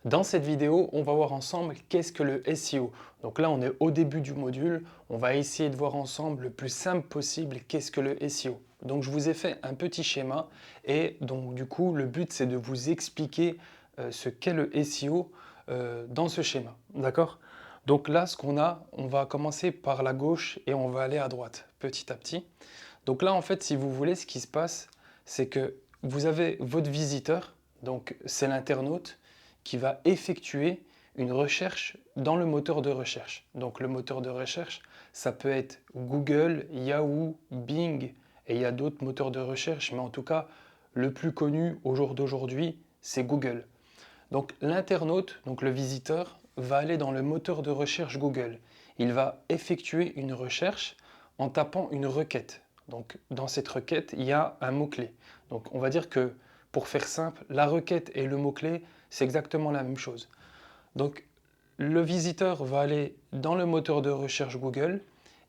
Dans cette vidéo, on va voir ensemble qu'est-ce que le SEO. Donc là, on est au début du module. On va essayer de voir ensemble le plus simple possible qu'est-ce que le SEO. Donc je vous ai fait un petit schéma et donc du coup, le but c'est de vous expliquer ce qu'est le SEO dans ce schéma. D'accord? Donc là, ce qu'on a, on va commencer par la gauche et on va aller à droite petit à petit. Donc là, en fait, si vous voulez, ce qui se passe, c'est que vous avez votre visiteur, donc c'est l'internaute, qui va effectuer une recherche dans le moteur de recherche. Donc le moteur de recherche, ça peut être Google, Yahoo, Bing, et il y a d'autres moteurs de recherche, mais en tout cas, le plus connu au jour d'aujourd'hui, c'est Google. Donc l'internaute, donc le visiteur, va aller dans le moteur de recherche Google. Il va effectuer une recherche en tapant une requête. Donc dans cette requête, il y a un mot-clé. Donc on va dire que pour faire simple, la requête et le mot-clé, c'est exactement la même chose. Donc le visiteur va aller dans le moteur de recherche Google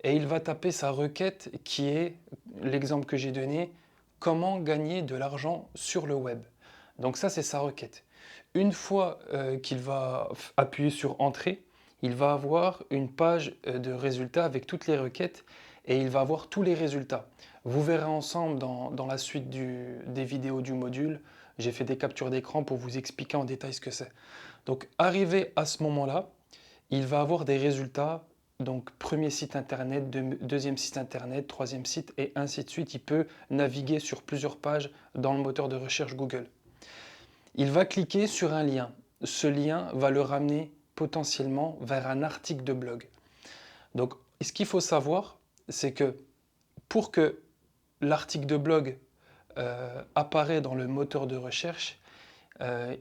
et il va taper sa requête qui est l'exemple que j'ai donné, comment gagner de l'argent sur le web. Donc ça, c'est sa requête. Une fois qu'il va appuyer sur Entrée, il va avoir une page de résultats avec toutes les requêtes et il va avoir tous les résultats. Vous verrez ensemble dans la suite des vidéos du module, j'ai fait des captures d'écran pour vous expliquer en détail ce que c'est. Donc arrivé à ce moment-là, il va avoir des résultats, donc premier site internet, deuxième site internet, troisième site et ainsi de suite. Il peut naviguer sur plusieurs pages dans le moteur de recherche Google. Il va cliquer sur un lien. Ce lien va le ramener potentiellement vers un article de blog. Donc ce qu'il faut savoir, c'est que pour que l'article de blog apparaît dans le moteur de recherche,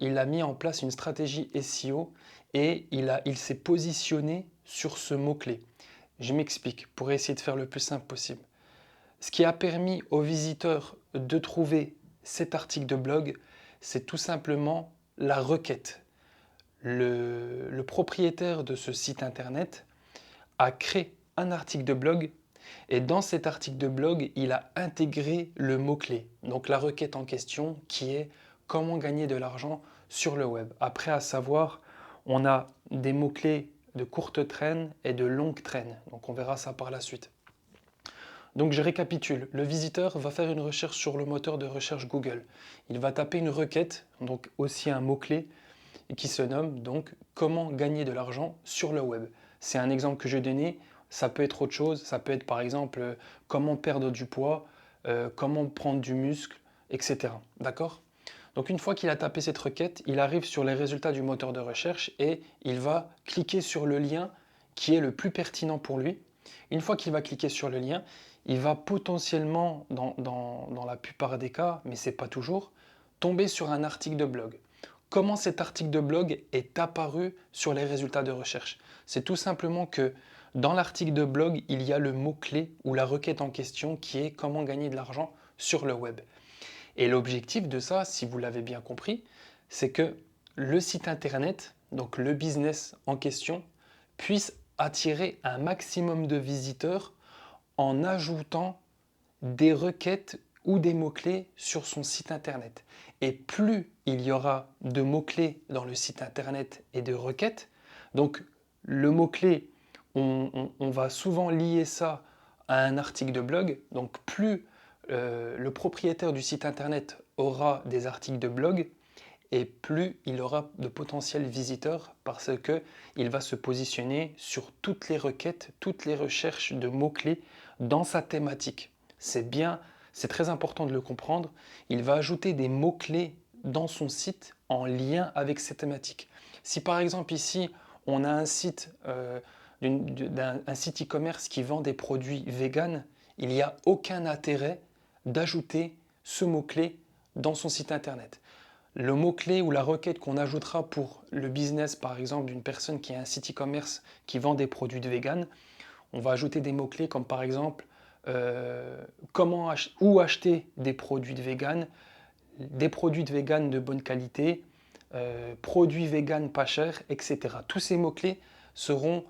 il a mis en place une stratégie SEO et il s'est positionné sur ce mot-clé. Je m'explique pour essayer de faire le plus simple possible. Ce qui a permis aux visiteurs de trouver cet article de blog, c'est tout simplement la requête. Le propriétaire de ce site internet a créé un article de blog et dans cet article de blog, il a intégré le mot-clé, donc la requête en question qui est comment gagner de l'argent sur le web. Après, à savoir, on a des mots-clés de courte traîne et de longue traîne. Donc on verra ça par la suite. Donc je récapitule. Le visiteur va faire une recherche sur le moteur de recherche Google. Il va taper une requête, donc aussi un mot-clé, qui se nomme donc comment gagner de l'argent sur le web. C'est un exemple que je donnais. Ça peut être autre chose. Ça peut être par exemple comment perdre du poids, comment prendre du muscle, etc. D'accord? Donc une fois qu'il a tapé cette requête, il arrive sur les résultats du moteur de recherche et il va cliquer sur le lien qui est le plus pertinent pour lui. Une fois qu'il va cliquer sur le lien, il va potentiellement, dans la plupart des cas, mais ce n'est pas toujours, tomber sur un article de blog. Comment cet article de blog est apparu sur les résultats de recherche? C'est tout simplement que dans l'article de blog, il y a le mot-clé ou la requête en question qui est comment gagner de l'argent sur le web. Et l'objectif de ça, si vous l'avez bien compris, c'est que le site internet, donc le business en question, puisse attirer un maximum de visiteurs en ajoutant des requêtes ou des mots-clés sur son site internet. Et plus il y aura de mots-clés dans le site internet et de requêtes, donc le mot-clé, on va souvent lier ça à un article de blog, donc plus le propriétaire du site internet aura des articles de blog, et plus il aura de potentiels visiteurs parce qu'il va se positionner sur toutes les requêtes, toutes les recherches de mots-clés dans sa thématique. C'est bien, c'est très important de le comprendre. Il va ajouter des mots-clés dans son site en lien avec ses thématiques. Si par exemple ici, on a un site, un site e-commerce qui vend des produits véganes, il n'y a aucun intérêt d'ajouter ce mot-clé dans son site internet. Le mot-clé ou la requête qu'on ajoutera pour le business, par exemple, d'une personne qui a un site e-commerce qui vend des produits de vegan, on va ajouter des mots-clés comme par exemple où acheter des produits de vegan, des produits de vegan de bonne qualité, produits vegan pas chers, etc. Tous ces mots-clés seront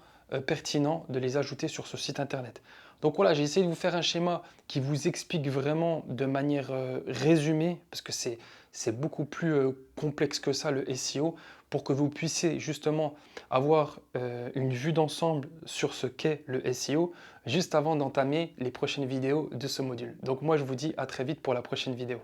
pertinents de les ajouter sur ce site internet. Donc voilà, j'ai essayé de vous faire un schéma qui vous explique vraiment de manière résumée, parce que c'est beaucoup plus complexe que ça le SEO, pour que vous puissiez justement avoir une vue d'ensemble sur ce qu'est le SEO, juste avant d'entamer les prochaines vidéos de ce module. Donc moi je vous dis à très vite pour la prochaine vidéo.